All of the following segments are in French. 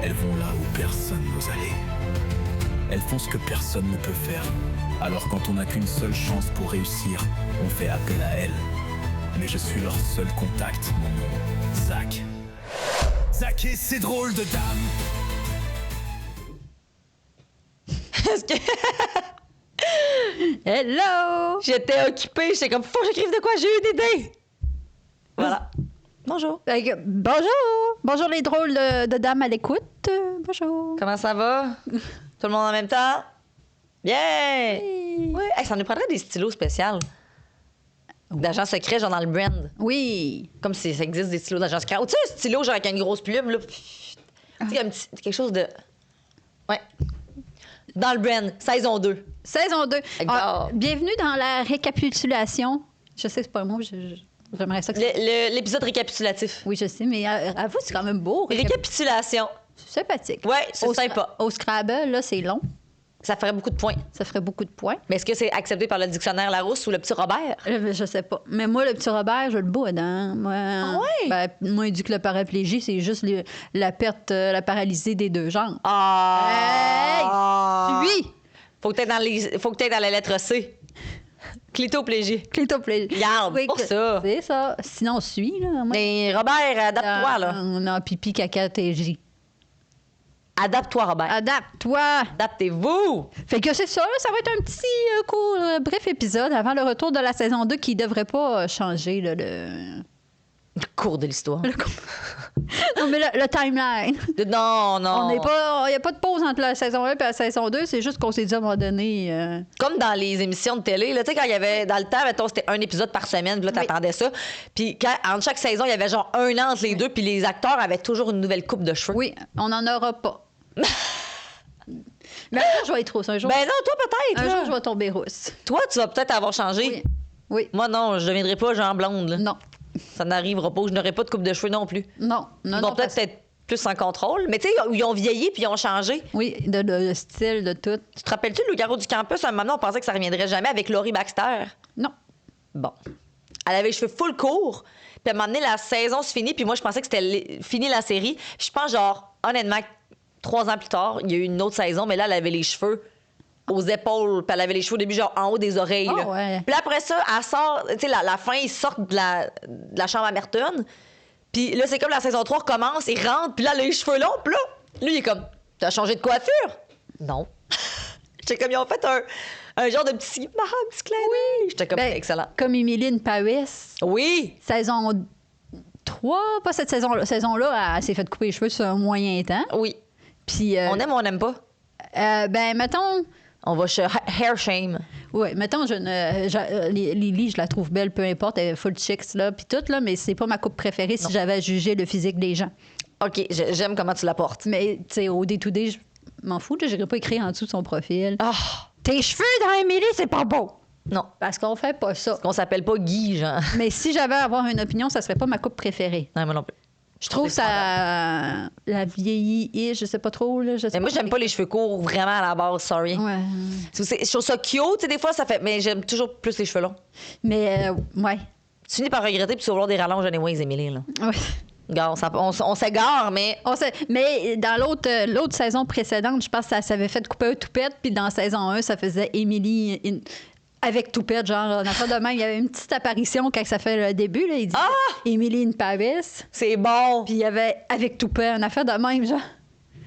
Elles vont là où personne n'ose aller. Elles font ce que personne ne peut faire. Alors quand on n'a qu'une seule chance pour réussir, on fait appel à elles. Mais je suis leur seul contact, mon nom, Zach. Zach et ses drôles de dames. Est-ce que... Hello! J'étais occupée, j'étais comme, faut que j'écrive de quoi, j'ai eu une idée. Voilà. Bonjour. Bonjour! Bonjour les drôles de dames à l'écoute. Bonjour. Comment ça va? Tout le monde en même temps? Bien! Oui. Hey, ça nous prendrait des stylos spéciaux. D'agents secrets, genre dans le brand. Oui. Comme si ça existe des stylos d'agents secrets. Ou tu sais, un stylo genre avec une grosse plume, là. Tu sais, quelque chose de... Ouais. Dans le brand, saison 2. Saison 2. Ah. Bienvenue dans la récapitulation. Je sais que c'est pas un mot, j'aimerais ça que L'épisode récapitulatif. Oui, je sais, mais à vous, c'est quand même beau. Récapitulation. C'est sympathique. Ouais, c'est sympa. Au Scrabble, là, c'est long. Ça ferait beaucoup de points. Ça ferait beaucoup de points. Mais est-ce que c'est accepté par le dictionnaire Larousse ou le petit Robert? Je sais pas. Mais moi, le petit Robert, je le boude, hein. Moi, Ah ouais? Ben, moi, il dit que la paraplégie, c'est juste la perte, la paralysie des deux jambes. Ah! Oui! Faut que t'aies dans la lettre C. Clitoplégie. Clitoplégie. Regarde, pour ça. C'est ça. Sinon, suis, là. Moi, Mais Robert, adapte-toi, là. Non, pipi, caca, TJ. Adapte-toi, Robert. Adapte-toi! Adaptez-vous! Fait que c'est ça, là, ça va être un petit court, bref épisode avant le retour de la saison 2 qui devrait pas changer le Cours de l'histoire. Non, mais le timeline. Non, non. Il n'y a pas de pause entre la saison 1 et la saison 2, c'est juste qu'on s'est dit à un moment donné. Comme dans les émissions de télé, là, tu sais, quand il y avait, dans le temps, mettons, c'était un épisode par semaine, puis là, t'attendais ça. Puis entre chaque saison, il y avait genre un an entre les deux, puis les acteurs avaient toujours une nouvelle coupe de cheveux. Oui, on n'en aura pas. Mais un jour, je vais être rousse. Un jour, Ben non, toi, peut-être. un là. jour, je vais tomber rousse. Toi, tu vas peut-être avoir changé. Oui. Oui. Moi, non, je deviendrai pas genre blonde. Là. Non. Ça n'arrivera pas. Je n'aurai pas de coupe de cheveux non plus. Non. Non, Ils non. vont peut-être être plus en contrôle. Mais tu sais, ils ont vieilli puis ils ont changé. Oui, de style, de tout. Tu te rappelles-tu le Loup-garou du campus? À un moment, on pensait que ça reviendrait jamais avec Laurie Baxter. Non. Bon. Elle avait les cheveux full court. Puis à un moment donné, la saison se finit. Puis moi, je pensais que c'était fini la série. Puis je pense, genre, honnêtement, 3 ans plus tard, il y a eu une autre saison. Mais là, elle avait les cheveux aux épaules. Puis elle avait les cheveux au début, genre, en haut des oreilles. Ah là. ouais. Puis là, après ça, elle sort... Tu sais, la fin, ils sortent de la chambre à Merton. Puis là, c'est comme la saison 3 commence, il rentre. Puis là, les cheveux longs. Puis là, lui, il est comme... T'as changé de coiffure? Non. J'étais comme, ils ont fait un genre de petit clin d'œil. J'étais comme, excellent. Comme Émilie Paris. Oui. Saison 3, pas cette saison-là. Saison-là, elle s'est fait couper les cheveux sur un moyen temps. Oui. Puis. On aime ou on n'aime pas? Ben, mettons. On va hair shame. Oui, mettons, Lily, je la trouve belle, peu importe, elle est full chicks, là, puis tout, là, mais c'est pas ma coupe préférée si j'avais à juger le physique des gens. OK, j'aime comment tu la portes. Mais, tu sais, au day-to-day, je m'en fous, je n'irai pas écrire en dessous de son profil. Ah! Tes cheveux dans Émilie, c'est pas beau! Non. Parce qu'on fait pas ça. Qu'on s'appelle pas Guy, genre. Mais si j'avais à avoir une opinion, ça serait pas ma coupe préférée. Non, moi non plus. Je trouve ça la vieillit et je sais pas trop. Là, mais moi, j'aime pas les cheveux courts vraiment à la base, sorry. Ouais. Je trouve ça cute, tu sais, des fois, ça fait. Mais j'aime toujours plus les cheveux longs. Mais, ouais. Tu finis par regretter puis tu vas vouloir des rallonges anyways, Émilie, là. Oui. Regarde, on s'égare, mais. Mais dans l'autre saison précédente, je pense que ça s'avait fait couper un toupette, puis dans saison 1, ça faisait Émilie avec toupette, genre, en affaire de même. Il y avait une petite apparition quand ça fait le début, là. Il dit Émilie in Paris. C'est bon. Puis il y avait avec toupette, une affaire de même, genre.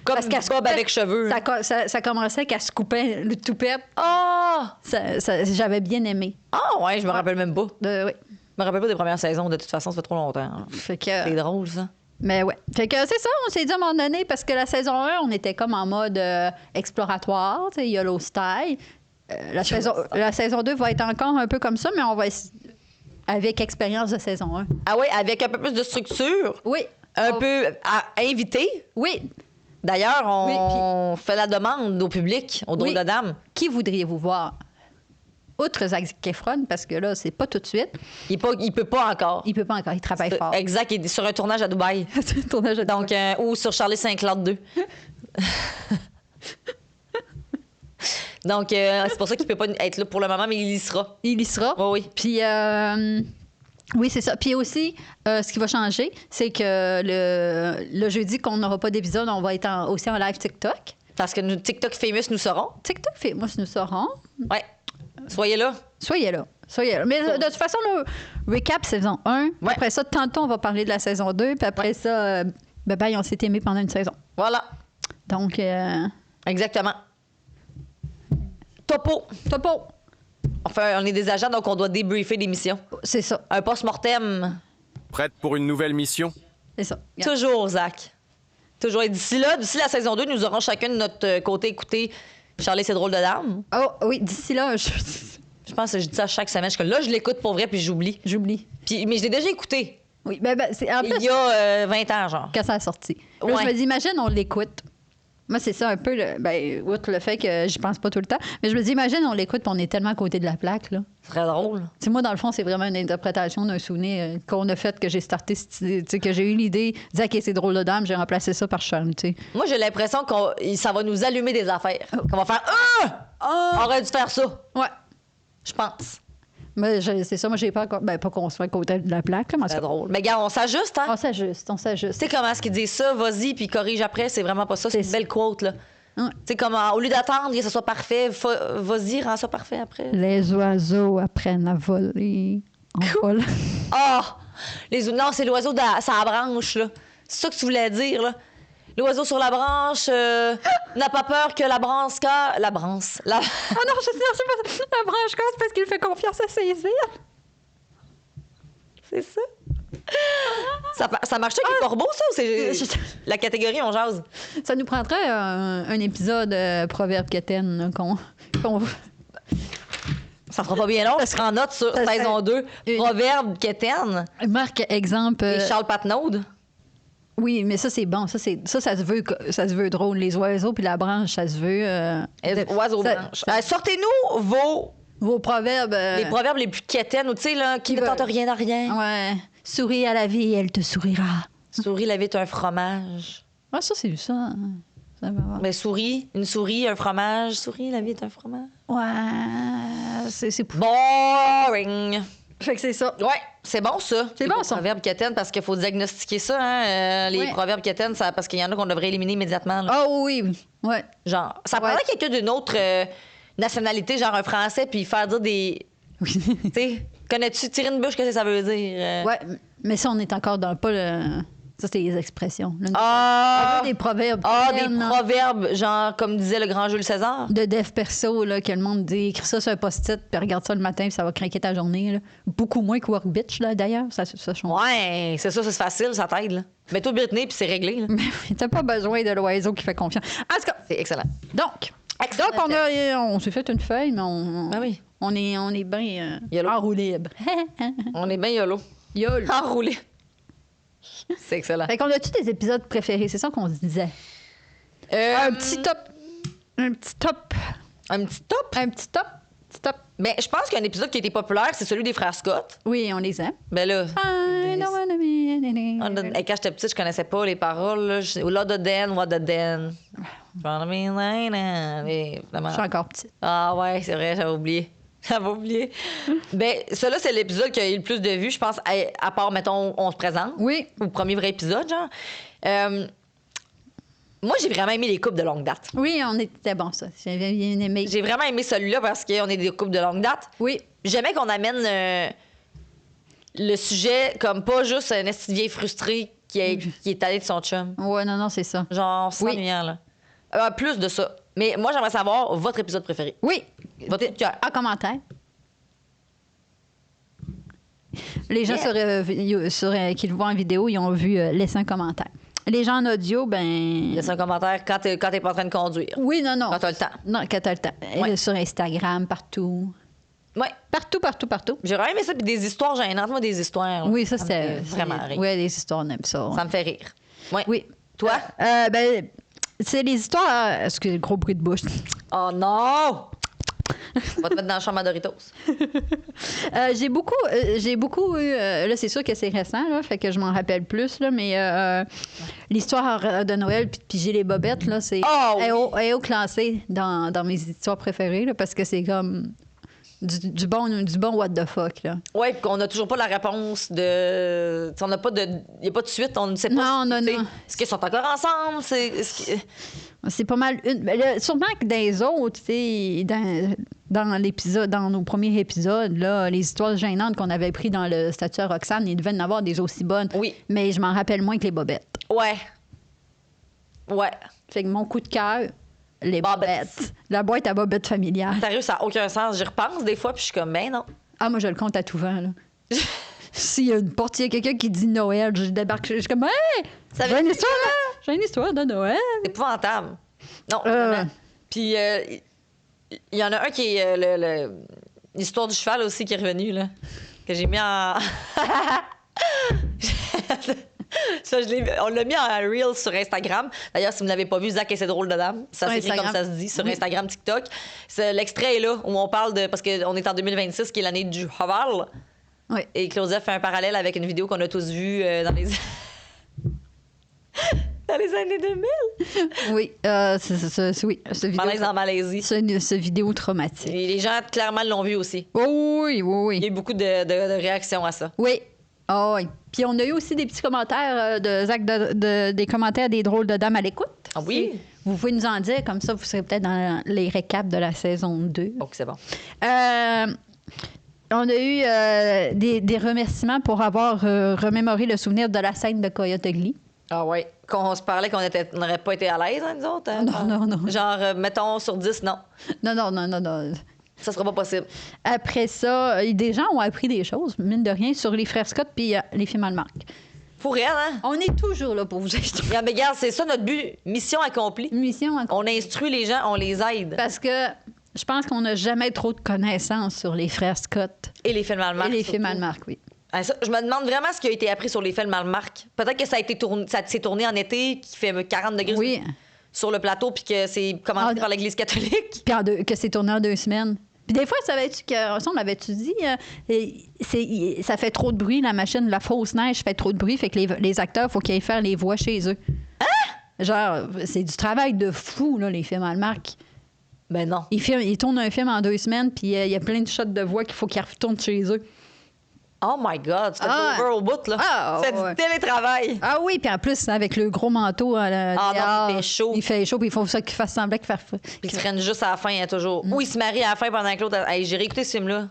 Comme Parce qu'elle Bob avec cheveux. Ça commençait qu'elle se coupait le toupette. Ah! J'avais bien aimé. Ah, ouais, je me rappelle même pas. Oui. Je me rappelle pas des premières saisons, de toute façon, ça fait trop longtemps. Fait que. C'est drôle, ça. Mais ouais. Fait que c'est ça, on s'est dit à un moment donné, parce que la saison 1, on était comme en mode exploratoire, tu sais, YOLO style. La saison 2 va être encore un peu comme ça, mais on va avec expérience de saison 1. Ah oui, avec un peu plus de structure. Oui. Un peu invité. Oui. D'ailleurs, on fait la demande au public, aux drôles de dames. Qui voudriez-vous voir? Outre Zac Efron, parce que là, c'est pas tout de suite. Il peut pas encore. Il peut pas encore, il travaille fort. Exact, il est sur un tournage à Dubaï. Tournage à Donc, ou sur Charlie Saint-Claude 2. Donc, c'est pour ça qu'il peut pas être là pour le moment, mais il y sera. Il y sera. Oui, oui. Puis, Oui, c'est ça. Puis aussi, ce qui va changer, c'est que le jeudi qu'on n'aura pas d'épisode, on va être aussi en live TikTok. Parce que nous, TikTok famous, nous serons. TikTok Famous, nous saurons. Ouais. Soyez là. Soyez là. Mais de toute façon, le recap saison 1. Ouais. Après ça, tantôt, on va parler de la saison 2. Puis après ça, bye, on s'est aimés pendant une saison. Voilà. Donc, Exactement. Topo. Enfin, on est des agents, donc on doit débriefer l'émission. c'est ça. Un post-mortem. Prête pour une nouvelle mission? C'est ça. Toujours, Zach. Toujours. Et d'ici la saison 2, nous aurons chacun de notre côté écouté Charlie, c'est drôle de dame. Oh, oui, d'ici là, Je pense que je dis ça chaque semaine. Là, je l'écoute pour vrai, puis j'oublie. Mais je l'ai déjà écouté. Oui, c'est en plus, Il y a 20 ans, genre. quand ça a sorti. Là, Ouais. je me dis, imagine, on l'écoute. Moi, c'est ça un peu, outre le fait que j'y pense pas tout le temps, mais je me dis, imagine, on l'écoute puis on est tellement à côté de la plaque, là. C'est très drôle. Tu sais, moi, dans le fond, c'est vraiment une interprétation d'un souvenir qu'on a fait, que j'ai starté, tu sais, que j'ai eu l'idée, de dire, OK, c'est drôle de dame, j'ai remplacé ça par Charme, tu sais. Moi, j'ai l'impression que ça va nous allumer des affaires. Qu'on va faire On aurait dû faire ça. Ouais. Je pense. Mais c'est ça, moi, j'ai pas qu'on soit à côté de la plaque, là, mais C'est drôle. Mais gars, on s'ajuste, hein? on s'ajuste. Tu sais comment est-ce qu'ils disent ça? Vas-y, puis corrige après. C'est vraiment pas ça. C'est une belle quote, là. Ouais. Tu sais, comme au lieu d'attendre que ce soit parfait, vas-y, rends ça parfait après. Les oiseaux apprennent à voler. En vol. Ah! Non, c'est l'oiseau sur la branche, là. C'est ça que tu voulais dire, là. L'oiseau sur la branche n'a pas peur que la branche... La branche. Oh non, je sais pas. La branche casse parce qu'il fait confiance à ses ailes. C'est ça? Ça marche avec les corbeaux, ça? Ou c'est la catégorie, on jase? Ça nous prendrait un épisode Proverbe Quétaine, là, qu'on... Ça fera pas bien long. On se prend note sur saison 2. Proverbe quétaine. Marque exemple. Et Charles Patnaud. Oui, mais ça, c'est bon. Ça se veut drôle. Les oiseaux puis la branche, ça se veut. Oiseau ça- branche. ça- Sortez-nous Vos proverbes. les proverbes les plus quétaines, ou tu sais, là, qui ne veulent- tente rien à rien. Ouais. Souris à la vie, elle te sourira. Souris, la vie est un fromage. Ah, ça, c'est ça. Ça va. Mais une souris, un fromage. Souris, la vie est un fromage. Ouais. C'est Boring. Fait que c'est ça. Ouais, c'est bon, ça. C'est Les bon, ça. proverbes quétaines, parce qu'il faut diagnostiquer ça, hein. Les Ouais. proverbes quétaines, parce qu'il y en a qu'on devrait éliminer immédiatement. Là. Ah oui. Ouais. Genre, ça Ouais. prendrait quelqu'un d'une autre nationalité, genre un Français, puis faire dire des. Tu sais, connais-tu tirer une bûche, qu'est-ce que ça veut dire? Ouais. Mais ça, on est encore dans pas le. Ça, c'est les expressions. Là. Ah! On veut des proverbes. Des quétaines, là. proverbes, genre, comme disait le grand Jules César. De dev perso, là, que le monde dit, écris ça sur un post-it, puis regarde ça le matin, puis ça va craquer ta journée. Là. Beaucoup moins que Work Bitch, là, d'ailleurs. Ça change. Ouais, c'est ça, c'est facile, ça t'aide, là. Mets-toi Britney, puis c'est réglé, là. Mais oui, t'as pas besoin de l'oiseau qui fait confiance. En tout cas, C'est excellent. donc Excellent. on s'est fait une feuille, mais Ben oui. on est bien Yolo. enroulé libre. On est bien YOLO. Yolo. Enroulé. C'est excellent. Fait qu'on a-tu des épisodes préférés? C'est ça qu'on se disait. Un petit top. Un petit top. Un petit top. Un petit top. Petit top. Mais je pense qu'un épisode qui a été populaire, c'est celui des frères Scott. Oui, on les aime. Ben là. I don't wanna be- Quand j'étais petite, je connaissais pas les paroles. Là. Là de Den, what the Den. Je suis encore petite. Ah ouais, c'est vrai, j'avais oublié. J'avais oublié. Ben, ça là, c'est l'épisode qui a eu le plus de vues, je pense, à part, mettons, On se présente. Oui. Ou le premier vrai épisode, genre. Moi, j'ai vraiment aimé les couples de longue date. Oui, on était bon, ça. J'avais bien aimé. J'ai vraiment aimé celui-là parce qu'on est des couples de longue date. Oui. J'aimais qu'on amène le sujet comme pas juste un esti de vieille frustré qui est allé de son chum. Ouais, non, c'est ça. Genre, sans Oui. lumière, là. Plus de ça. Mais moi, j'aimerais savoir votre épisode préféré. Oui. Votre coup de cœur. En commentaire. Les gens qui le voient en vidéo, ils ont vu laisser un commentaire. Les gens en audio, ben. Laisse un commentaire quand t'es pas en train de conduire. Oui, non. Quand t'as le temps. Non, quand t'as le temps. Ouais. Sur Instagram, partout. Ouais. Partout. J'ai vraiment aimé ça. Puis des histoires gênantes, moi, des histoires. là. Oui, ça, me fait c'était. vraiment rire. Oui, les histoires, on aime ça. Ça me fait rire. Ouais. Oui. Toi? Ben, c'est les histoires. Excusez, gros bruit de bouche. Oh non! On va te mettre dans la chambre à Doritos. J'ai beaucoup eu. Là, c'est sûr que c'est récent, là, fait que je m'en rappelle plus, là, mais l'histoire de Noël puis de piger les bobettes, là, c'est Oh, oui. est haut classé dans mes histoires préférées, là, parce que c'est comme. du bon what the fuck, là. Ouais, puis qu'on n'a toujours pas la réponse de. T'sais, on n'a pas de. Il n'y a pas de suite, on ne sait pas. Non. Est-ce qu'ils sont encore ensemble? C'est pas mal une. Ben là, sûrement que dans les autres, tu sais, dans nos premiers épisodes, là, les histoires gênantes qu'on avait prises dans le statut à Roxane, il devait en avoir des aussi bonnes. Oui. Mais je m'en rappelle moins que les bobettes. Ouais. Fait que mon coup de cœur, les Bobettes. bobettes. La boîte à bobettes familiale. Sérieux, ça n'a aucun sens. J'y repense des fois, puis je suis comme, ben non. Ah, moi, je le compte à tout vent, là. S'il y a une porte, il y a quelqu'un qui dit Noël, je débarque, je suis comme, hey! Ça J'ai veut une dire histoire, j'ai une histoire de Noël. C'est épouvantable. Non, vraiment. Puis, il y en a un qui est l'histoire du cheval aussi qui est revenu, là. Que j'ai mis en. Ça, on l'a mis en reel sur Instagram. D'ailleurs, si vous ne l'avez pas vu, Zach et c'est drôle de dame. Ça s'écrit comme ça se dit sur Instagram, TikTok. L'extrait est là où on parle de. Parce qu'on est en 2026, qui est l'année du cheval. Oui. Et Claudia fait un parallèle avec une vidéo qu'on a tous vue dans les. Dans les années 2000. Oui, oui. Malaise en Malaisie. Ce vidéo traumatique. Et les gens, clairement, l'ont vu aussi. Oh, oui. Il y a eu beaucoup de réactions à ça. Oui. Ah oui. Puis on a eu aussi des petits commentaires de Zach, des commentaires des drôles de dames à l'écoute. Ah oui? Vous pouvez nous en dire, comme ça, vous serez peut-être dans les récaps de la saison 2. Donc, c'est bon. On a eu des remerciements pour avoir remémoré le souvenir de la scène de Coyote Ugly. Ah oui. Qu'on se parlait qu'on n'aurait pas été à l'aise, hein, nous autres. Hein? Non. Genre, mettons, sur 10, non. Non. Ça sera pas possible. Après ça, des gens ont appris des choses, mine de rien, sur les frères Scott puis les films Hallmark. Pour elle, hein? On est toujours là pour vous instruire. Mais regarde, c'est ça notre but. Mission accomplie. Mission On instruit les gens, on les aide. Parce que je pense qu'on n'a jamais trop de connaissances sur les frères Scott. Et les films Hallmark. Et les surtout. films Hallmark, oui. Ah, ça, je me demande vraiment ce qui a été appris sur les films Hallmark. Peut-être que ça s'est tourné en été, qui fait 40 degrés Oui. sur le plateau, puis que c'est commandé par l'Église catholique. Puis que c'est tourné en 2 semaines. Puis des fois, savais-tu on l'avait-tu dit, ça fait trop de bruit, la machine, la fausse neige fait trop de bruit, fait que les acteurs, il faut qu'ils aillent faire les voix chez eux. Hein? Genre, c'est du travail de fou, là, les films Hallmark. Ben non. Ils tournent un film en 2 semaines, puis il y a plein de shots de voix qu'il faut qu'ils retournent chez eux. Oh my God, c'est over au bout, là. C'est du télétravail. Ah oui, puis en plus, avec le gros manteau non, il fait chaud. Il fait chaud, puis il faut ça qu'il fasse semblant qu'il fasse... Puis ils se prennent juste à la fin, hein, toujours. Ou ils se marient à la fin pendant que l'autre... Hey, j'ai réécouté ce film-là.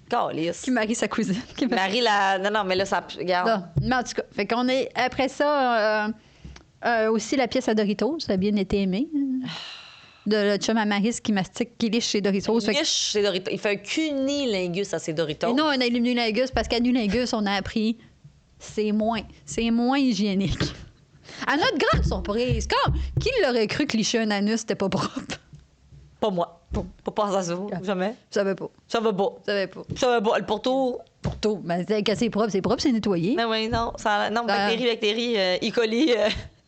Calisse. Qui marie sa cousine. Marie la... Non, mais là, ça... Regarde. Non, mais en tout cas, fait qu'on est... Après ça, aussi la pièce à Doritos, ça a bien été aimé. De le chum à Maris qui mastique, qui liche chez Doritos. Il liche chez Doritos. Il fait un cunilingus à ses Doritos. Et non, un cunilingus, parce qu'à cunilingus, on a appris, c'est moins hygiénique. À notre grande surprise, qui l'aurait cru que licher un anus, c'était pas propre? Pas moi. Pas penser à ça, jamais. Je savais pas. Ça va pas. Je savais pas. Ça va pas. Le pourtour... Pourtour. Ben, quand c'est propre, c'est nettoyé. Non, oui, non. Non, bactéries, E. coli,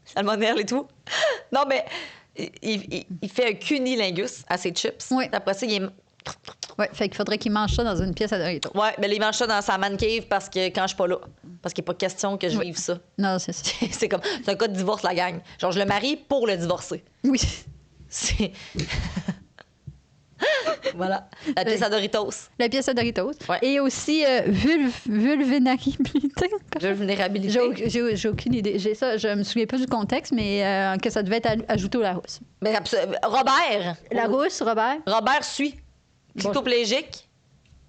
salmonelle et tout. Non, mais... Il fait un cunilingus à ses chips. Oui. Après ça, il est... Oui, fait qu'il faudrait qu'il mange ça dans une pièce à Doritos. Ouais, mais il mange ça dans sa man cave parce que quand je suis pas là. Parce qu'il n'est pas question que je vive ça. Non, c'est ça. C'est un cas de divorce, la gang. Genre, je le marie pour le divorcer. Oui. C'est... Voilà. La pièce à Doritos. La pièce à Doritos. Ouais. Et aussi vulnérabilité. Vulnérabilité. J'ai aucune idée. Je me souviens pas du contexte, mais que ça devait être ajouté au Larousse. Mais Robert. Larousse, Robert. Robert suit. Psychoplégique.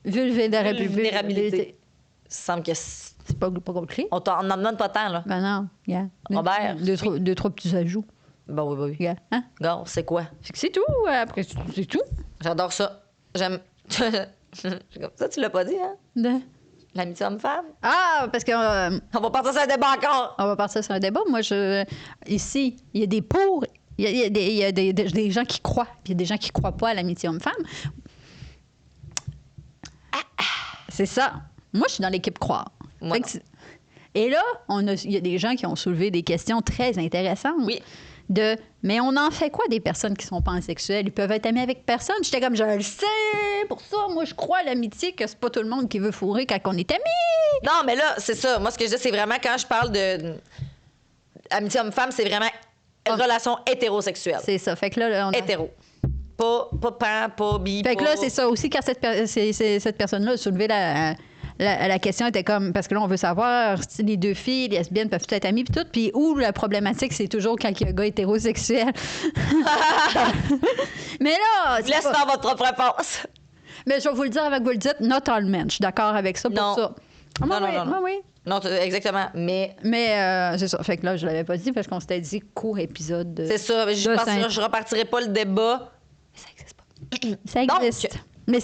Vulnérabilité. Ça semble que c'est pas compliqué. on n'en demande pas tant, là. Ben non, regarde. Robert. Deux, trois petits ajouts. Ben oui. Regarde. Hein? Regarde, c'est quoi? C'est tout. Après, c'est tout. J'adore ça. J'aime. Ça, tu l'as pas dit, hein? L'amitié homme-femme? Ah, parce que... On va partir sur un débat encore. On va partir sur un débat. Moi, ici, il y a des pour... Il y a des gens qui croient, puis il y a des gens qui croient pas à l'amitié homme-femme. C'est ça. Moi, je suis dans l'équipe croire. Moi, et là, il y a des gens qui ont soulevé des questions très intéressantes. Oui. Mais on en fait quoi des personnes qui sont pansexuelles? Ils peuvent être amis avec personne. J'étais comme, je le sais, pour ça, moi, je crois à l'amitié, que c'est pas tout le monde qui veut fourrer quand on est amis. Non, mais là, c'est ça. Moi, ce que je dis, c'est vraiment quand je parle de amitié homme-femme, c'est vraiment une relation hétérosexuelle. C'est ça. Fait que là, Hétéro. Pas pan, pas bi. Fait que là, c'est ça aussi, quand cette personne-là a soulevé la question, était comme, parce que là, on veut savoir si les deux filles lesbiennes peuvent être amies, puis tout, puis où la problématique, c'est toujours quand il y a un gars hétérosexuel. Mais là... Laisse faire votre propre réponse. Mais je vais vous le dire avant que vous le dites, not all men. Je suis d'accord avec ça pour Non. ça. Ah, Non. oui. Non, exactement. Mais c'est ça. Fait que là, je l'avais pas dit parce qu'on s'était dit court épisode de... c'est ça. Je repartirai pas le débat. Mais ça existe pas. Ça existe. Donc, mais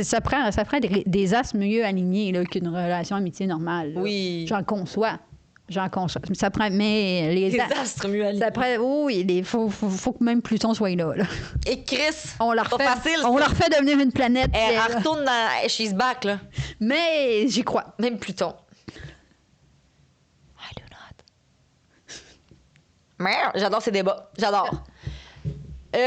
ça prend des astres mieux alignés là, qu'une relation amitié normale. Là. Oui. J'en conçois. Ça prend... Mais les astres mieux alignés. Ça prend... Oui, il faut que même Pluton soit là. Et Chris, on la pas refait, facile. on la refait devenir une planète. Elle retourne dans She's Back, là. Mais j'y crois. Même Pluton. I do not. Merde, j'adore ces débats. J'adore. On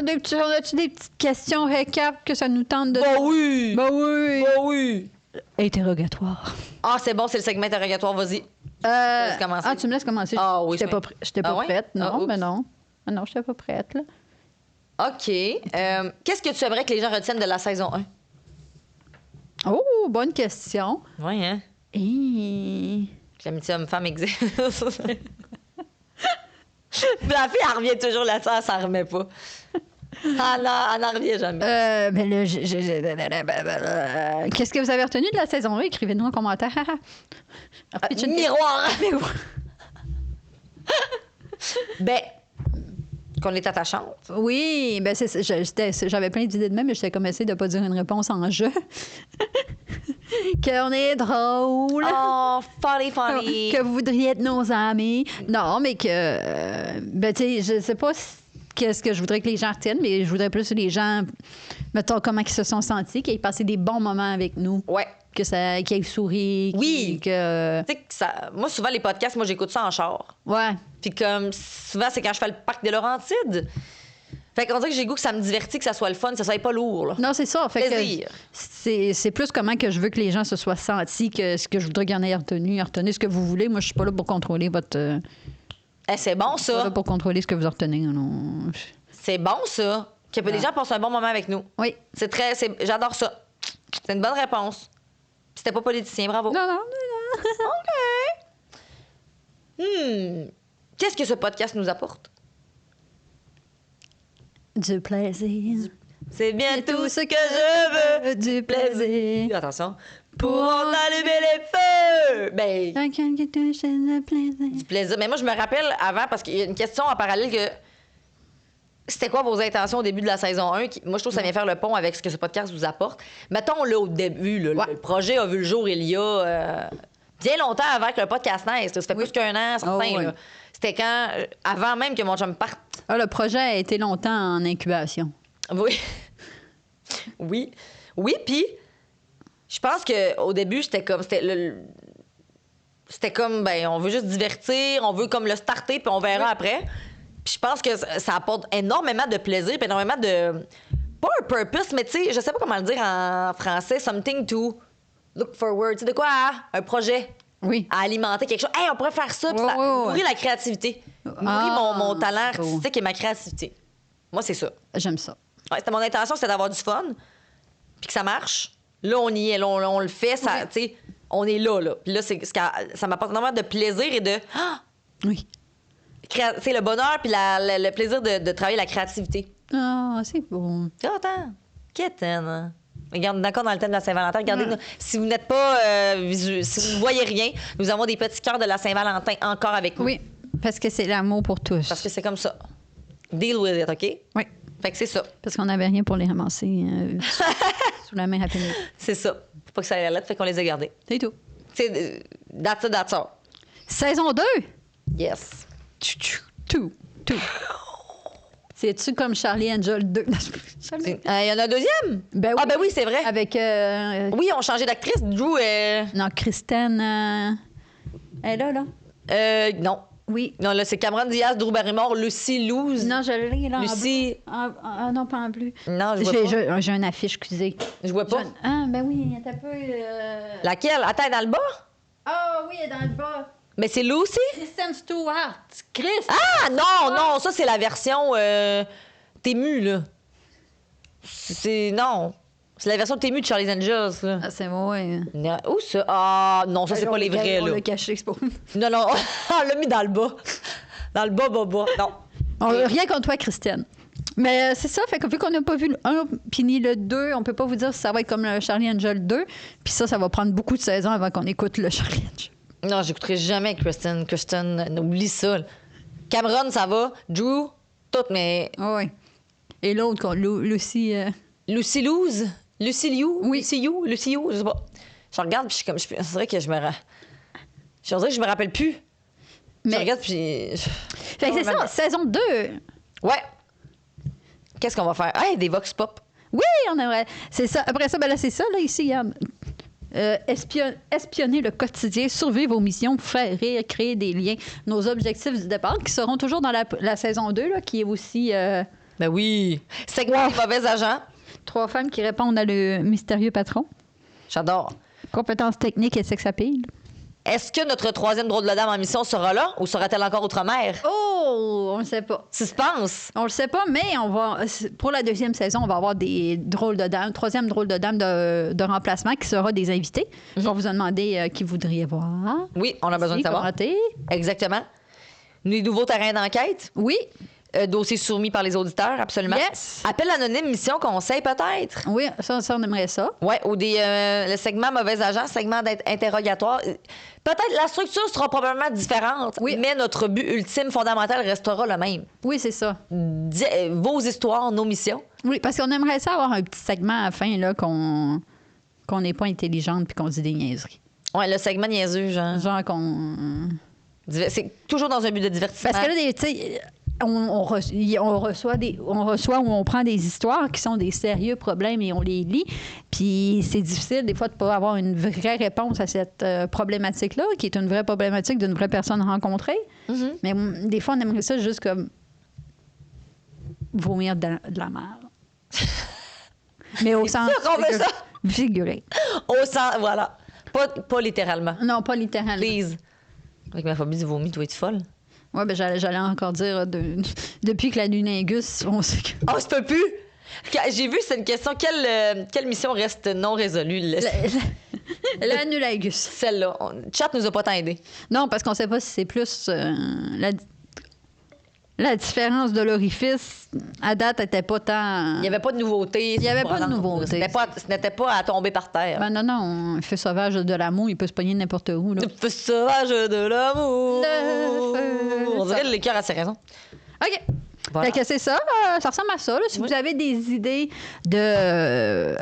a-tu des petites questions récap que ça nous tente de... Bah oui! Bah oui! Bah oui! Interrogatoire. Ah, c'est bon, c'est le segment interrogatoire, vas-y. laisse commencer. Tu me laisses commencer? Ah oui, J'étais pas ouais? prête. Non, Ah, mais non. Ah non, j'étais pas prête, là. OK. Qu'est-ce que tu aimerais que les gens retiennent de la saison 1? Oh, bonne question. Oui, hein? Et... L'amitié homme-femme existe. La fille, elle revient toujours là-dessus, elle s'en remet pas. Elle n'en revient jamais. Ben là, qu'est-ce que vous avez retenu de la saison 1? Écrivez-nous en commentaire. Miroir! Ben, qu'on est attachante. Oui, ben j'avais plein d'idées de même, mais j'étais comme essayé de pas dire une réponse en jeu. Qu'on est drôle. Oh, funny. Que vous voudriez être nos amis. Non, mais que... ben, tu sais, je sais pas qu'est-ce que je voudrais que les gens retiennent, mais je voudrais plus que les gens, mettons, comment ils se sont sentis, qu'ils aient passé des bons moments avec nous. Ouais. Qu'ils aient souri. Oui. Que... Tu sais, moi, souvent, les podcasts, moi, j'écoute ça en char. Ouais. Puis comme, souvent, c'est quand je fais le parc des Laurentides. Fait qu'on dirait que j'ai le goût que ça me divertit, que ça soit le fun, que ça soit pas lourd, là. Non, c'est ça. Fait Plaisir. Que c'est plus comment que je veux que les gens se soient sentis que ce que je voudrais qu'ils en aient retenu. Retenez ce que vous voulez. Moi, je suis pas là pour contrôler votre... c'est bon, Je suis pas ça. là pour contrôler ce que vous retenez. Non. C'est bon, ça. Que les gens passent un bon moment avec nous. Oui. J'adore ça. C'est une bonne réponse. C'était pas politicien, bravo. Non. OK. Qu'est-ce que ce podcast nous apporte? Du plaisir. C'est bien tout ce que je veux. Du plaisir. Attention. Pour en allumer les feux. Ben, Chacun qui touche le plaisir. du plaisir. Mais moi, je me rappelle avant, parce qu'il y a une question en parallèle que... C'était quoi vos intentions au début de la saison 1? Moi, je trouve que ça vient faire le pont avec ce que ce podcast vous apporte. Mettons, là, au début, là, Ouais. le projet a vu le jour il y a bien longtemps avant que le podcast naisse. Ça fait plus qu'un an, certain. Oh, oui. Là. C'était quand... avant même que mon chum parte. Ah, le projet a été longtemps en incubation. Oui. Oui, puis je pense qu'au début, c'était comme... C'était comme, ben, on veut juste divertir, on veut comme le starter, puis on verra après. Puis je pense que ça apporte énormément de plaisir, puis énormément de... Pas un purpose, mais tu sais, je sais pas comment le dire en français. Something to look forward. Tu sais, de quoi? Un projet. Oui. À alimenter quelque chose. Hey, on pourrait faire ça, puis ça nourrit la créativité. Nourrit mon talent artistique et ma créativité. Moi, c'est ça. J'aime ça. Ouais, c'était mon intention, c'était d'avoir du fun, puis que ça marche. Là, on y est, là, on le fait, ça, tu sais, on est là. Puis là, ça m'apporte énormément de plaisir et de... Oui. Tu sais, le bonheur puis le plaisir de travailler la créativité. Ah, c'est beau. Attends, quétaine. Regarde, d'accord, dans le thème de la Saint-Valentin, regardez, si vous n'êtes pas si vous ne voyez rien, nous avons des petits cœurs de la Saint-Valentin encore avec nous. Oui, parce que c'est l'amour pour tous. Parce que c'est comme ça. Deal with it, OK? Oui. Fait que c'est ça. Parce qu'on n'avait rien pour les ramasser sous la main rapidement. C'est ça. Faut pas que ça aille à la lettre, fait qu'on les a gardés. C'est tout. C'est that's all. Saison 2. Yes. Tout. C'est-tu comme Charlie Angel 2? Il y en a un deuxième? Ben oui. Ah, ben oui, c'est vrai. Avec... Oui, on a changé d'actrice. Drew Non, Kristen... Elle est là? Non. Oui. Non, là, c'est Cameron Diaz, Drew Barrymore, Lucy Luz. Non, je l'ai là Lucie. en bleu. Ah, non, pas en bleu. Non, je vois pas. J'ai une affiche, excusez. Je vois pas. Ah, ben oui, elle est un peu... Laquelle? Attends, elle est dans le bas? Ah oui, elle est dans le bas. Mais c'est Lucy? Kristen Stewart. Chris. Ah, non, ça, c'est la version Tému, là. Non. C'est la version Tému de Charlie's Angels, là. Ah, c'est moi. Où ça? Ah, non, ça, c'est pas les vrais, On là. l'a caché, c'est pas. Non, on l'a mis dans le bas. Dans le bas. Non. Rien contre toi, Christiane. Mais c'est ça, fait que vu qu'on n'a pas vu le 1 puis ni le 2, on peut pas vous dire si ça va être comme le Charlie Angel 2. Puis ça va prendre beaucoup de saisons avant qu'on écoute le Charlie Angel. Non, j'écouterai jamais Kristen. Oublie ça. Là. Cameron, ça va. Drew, tout, mais... Ah oui. Et l'autre, Lucy... Lucy Liu? Oui. Lucy You, je sais pas. Je regarde, puis c'est vrai que je me rappelle plus. Mais... Je regarde, puis... Fait que c'est ça, saison 2. Ouais. Qu'est-ce qu'on va faire? Hey, des Vox Pop. Oui, on aimerait. C'est ça. Après ça, ben là, c'est ça, là, ici, Yann. Espionner le quotidien, survivre aux missions, faire rire, créer des liens. Nos objectifs du départ, qui seront toujours dans la saison 2, là, qui est aussi... Ben oui. Segment des mauvais agents. 3 femmes qui répondent à le mystérieux patron. J'adore. Compétences techniques et sex appeal. Est-ce que notre 3e drôle de dame en mission sera là ou sera-t-elle encore outre-mer? Oh, on le sait pas. Suspense. On le sait pas, mais pour la 2e saison, on va avoir des drôles de dames, 3e drôle de dame de remplacement qui sera des invités. On vous a demandé qui voudriez voir. Oui, on a besoin de savoir. Commenter. Exactement. Les nouveaux terrains d'enquête. Oui. Dossier soumis par les auditeurs, absolument. Yes. Appel anonyme, mission conseil, peut-être. Oui, ça, on aimerait ça. Oui, ou le segment mauvais agent, segment d'interrogatoire. Peut-être la structure sera probablement différente, Oui. mais notre but ultime, fondamental, restera le même. Oui, c'est ça. Vos histoires, nos missions. Oui, parce qu'on aimerait ça avoir un petit segment à la fin, là, qu'on n'est pas intelligente puis qu'on dit des niaiseries. Oui, le segment niaiseux, genre. Genre qu'on... C'est toujours dans un but de divertissement. Parce que là, tu sais... On reçoit ou on prend des histoires qui sont des sérieux problèmes et on les lit. Puis c'est difficile des fois de ne pas avoir une vraie réponse à cette problématique-là, qui est une vraie problématique d'une vraie personne rencontrée. Mm-hmm. Mais des fois, on aimerait ça juste comme vomir de la merde. Mais au sens sûr qu'on veut ça. figuré. Au sens, voilà. Pas littéralement. Non, pas littéralement. Please. Avec ma phobie du vomi, tu es folle? Oui, ben j'allais encore dire, depuis que la Nuningus, on sait que... Oh, ça peut plus! J'ai vu, c'est une question. Quelle mission reste non résolue? La Nuningus. Celle-là. Chat nous a pas tant aidé. Non, parce qu'on sait pas si c'est plus... la différence de l'orifice, à date, n'était pas tant... Il n'y avait pas de nouveauté. Il n'y avait pas de nouveauté. Ce n'était pas à tomber par terre. Ben non, un feu sauvage de l'amour, il peut se pogner n'importe où. Là. Le feu sauvage de l'amour. Le feu On dirait le cœur a ses raisons. OK. Voilà. Fait que c'est ça, ça ressemble à ça. Là. Si vous avez des idées de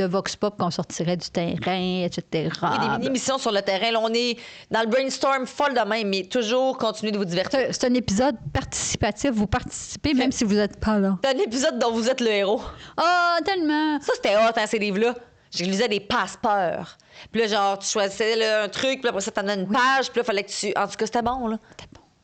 Vox Pop qu'on sortirait du terrain, etc. Oui, des mini-missions sur le terrain. Là, on est dans le brainstorm folle de même, mais toujours continuer de vous divertir. C'est un épisode participatif. Vous participez même si vous n'êtes pas là. C'est un épisode dont vous êtes le héros. Ah, tellement! Ça, c'était hot, hein, ces livres-là. Je lisais des passe-peurs. Puis là, genre, tu choisissais là, un truc, puis après ça, t'en donnais une page, puis là, fallait que tu... En tout cas, c'était bon, là.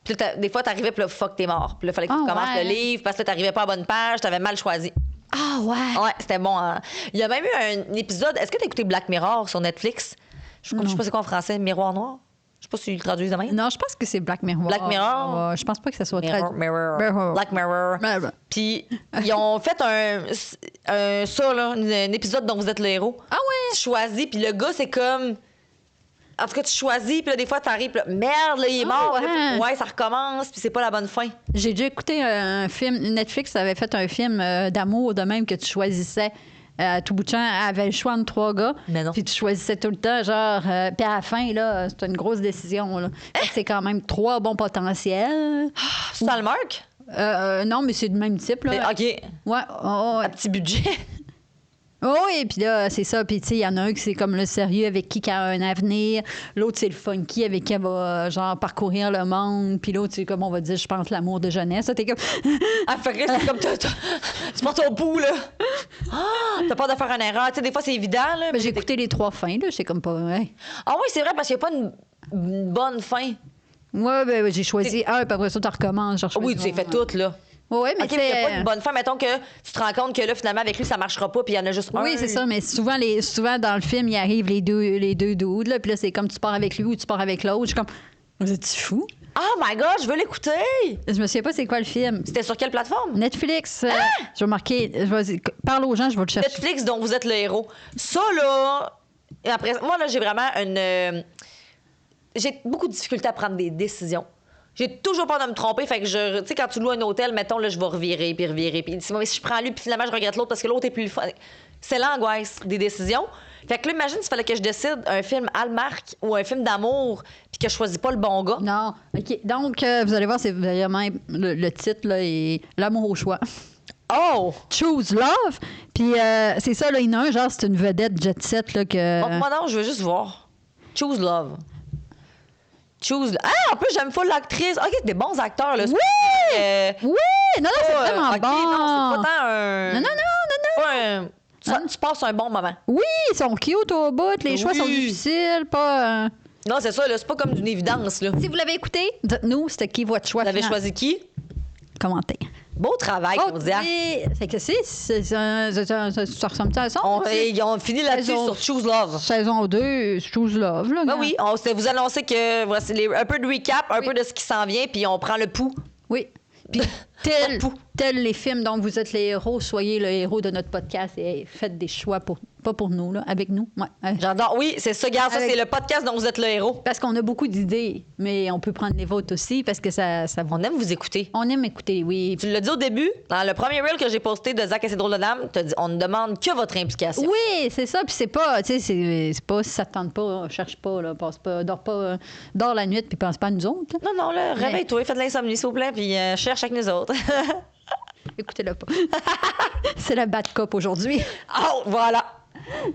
Puis là, des fois, t'arrivais, puis là, fuck, t'es mort. Puis là, fallait que tu commences le livre, parce que là, t'arrivais pas à la bonne page, t'avais mal choisi. Ah, ouais! Ouais, c'était bon. Hein. Il y a même eu un épisode... Est-ce que t'as écouté Black Mirror sur Netflix? Je sais pas c'est quoi en français. Miroir noir? Je sais pas si ils le traduisent de même. Non, je pense que c'est Black Mirror. Black Mirror? Je pense pas que ça soit Mirror. Black Mirror. Mirror. Puis, ils ont fait ça, là, un épisode dont vous êtes le héros. Ah ouais? Tu choisis, puis le gars, c'est comme... En tout cas, tu choisis, puis là, des fois, t'arrives, puis là, merde, là, il est mort. ouais. Ouais, ça recommence, puis c'est pas la bonne fin. J'ai déjà écouté un film. Netflix avait fait un film d'amour de même que tu choisissais. Tout bout de champ, avait le choix entre 3 gars. Mais non. Puis tu choisissais tout le temps, genre. Puis à la fin, là, c'est une grosse décision. Là. C'est quand même 3 bons potentiels. C'est dans le marque? Non, mais c'est du même type, là. OK. Ouais. Ouais. À petit budget. Oh, et puis là, c'est ça. Puis, tu sais, il y en a un qui c'est comme le sérieux avec qui a un avenir. L'autre, c'est le funky avec qui elle va, genre, parcourir le monde. Puis l'autre, c'est comme on va dire, je pense, l'amour de jeunesse. T'es comme. Ah, fait que c'est comme tu portes au bout, là. Ah, t'as peur de faire une erreur. Tu sais, des fois, c'est évident, là. Ben, j'ai écouté les 3 fins, là. C'est comme pas. Ouais, Ah oui, c'est vrai, parce qu'il n'y a pas une bonne fin. ben, j'ai choisi un, puis après ça, tu recommences. Oui, tu as fait tout, là. Oui, mais OK, mais il n'y a pas une bonne fin. Mettons que tu te rends compte que là, finalement, avec lui, ça marchera pas, puis il y en a juste un. Oui, c'est ça, mais souvent dans le film, il arrive les deux dudes, là, puis là, c'est comme tu pars avec lui ou tu pars avec l'autre. Je suis comme, vous êtes-tu fou? Oh my God, je veux l'écouter! Je me souviens pas c'est quoi le film. C'était sur quelle plateforme? Netflix. Je vais marquer. Parle aux gens, je vais le chercher. Netflix, dont vous êtes le héros. Ça, là... Et après, moi, là, j'ai vraiment une... J'ai beaucoup de difficultés à prendre des décisions. J'ai toujours peur de me tromper. Fait que tu sais, quand tu loues un hôtel, mettons, là, je vais revirer. Puis mais si je prends lui, puis finalement, je regrette l'autre parce que l'autre est plus le fun. C'est l'angoisse des décisions. Fait que là, imagine s'il fallait que je décide un film Hallmark ou un film d'amour, puis que je choisis pas le bon gars. Non. OK. Donc, vous allez voir, c'est vraiment le titre, là, est L'amour au choix. Oh! Choose Love. Puis, c'est ça, là, il y en a un, genre, c'est une vedette jet set, là, que. Moi, non, je veux juste voir. Choose Love. Ah, en plus, j'aime pas l'actrice. OK, c'est des bons acteurs, là. Oui! Oui! Non, c'est vraiment OK, bon. non, c'est pas tant un... Non. Tu passes un bon moment. Oui, ils sont cute au bout. Les choix sont difficiles, pas... Non, c'est ça, là, c'est pas comme d'une évidence, là. Si vous l'avez écouté, dites-nous, c'était qui votre choix Vous avez final? choisi qui? Commentez. Beau travail, Claudia. Oui, c'est que ça ressemble à ça? Ils ont fini là-dessus sur Choose Love. Saison 2, Choose Love. Là, Ben oui, vous annoncez que voici un peu de recap, un peu de ce qui s'en vient, puis on prend le pouls. Oui. Puis tel les films dont vous êtes les héros, soyez le héros de notre podcast et faites des choix pas pour nous, là, avec nous. Ouais. J'adore. Oui, c'est ça, regarde, ça, c'est le podcast dont vous êtes le héros. Parce qu'on a beaucoup d'idées, mais on peut prendre les vôtres aussi parce que ça On aime vous écouter. On aime écouter, oui. Tu l'as dit au début, dans le premier reel que j'ai posté de Zach et ses drôles de dames, t'as dit on ne demande que votre implication. Oui, c'est ça. Puis c'est pas, tu sais, c'est pas si ça te tente pas, cherche pas, là, passe pas, dors la nuit puis pense pas à nous autres. Non, non, là, réveille-toi, fais de l'insomnie, s'il vous plaît, puis cherche avec nous autres. Écoutez-le pas. C'est la bad cop aujourd'hui. Oh, voilà.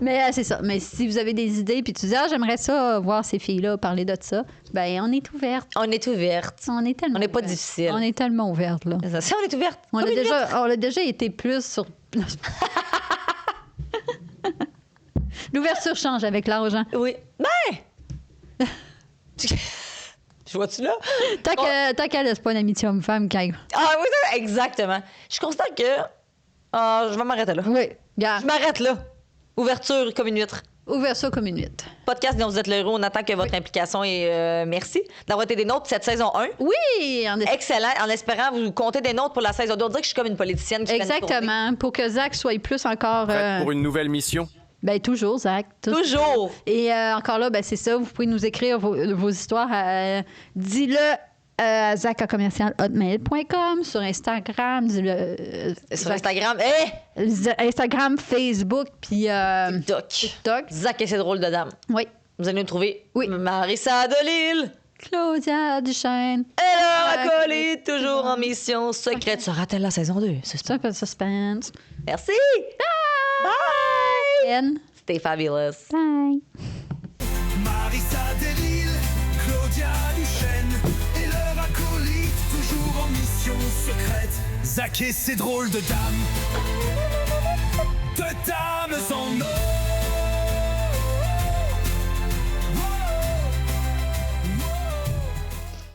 Mais c'est ça. Mais si vous avez des idées puis tu dis j'aimerais ça voir ces filles-là parler de ça, ben on est ouverte. On est ouverte. On est tellement. On n'est pas ouverte. difficile. On est tellement ouverte là. Si on est ouverte. On a déjà été plus sur. L'ouverture change avec l'argent. Oui. Ben! Je vois-tu là? Tant qu'elle laisse pas d'amitié homme-femme quand. Ah oui, exactement. Je constate que. Je vais m'arrêter là. Oui, Je m'arrête là. Ouverture comme une huître. Ouvert ça comme une huître. Podcast dont vous êtes le héros. On attend que votre implication et merci d'avoir été des nôtres cette saison 1. Oui, Excellent. En espérant vous compter des nôtres pour la saison 2. On dirait que je suis comme une politicienne qui exactement. Pour que Zach soit plus encore. Prête pour une nouvelle mission? Ben toujours, Zach. Toujours. Et encore là, ben c'est ça. Vous pouvez nous écrire vos histoires. Dis-le à zach@hotmail.com, sur Instagram. Dis-le. Sur Instagram. Instagram, Facebook, puis TikTok. Zach et ses drôles de dames. Oui. Vous allez nous trouver. Oui. Marissa Delille. Claudia Duchesne. Elle a collé, toujours en mission secrète. Sera-t-elle la saison 2? C'est un peu de suspense. Merci. Bye! Bye. Stay fabulous. Bye. Marissa Delille, Claudia Duchesne et leur acolyte, toujours en mission secrète. Zach et ses drôles de dames.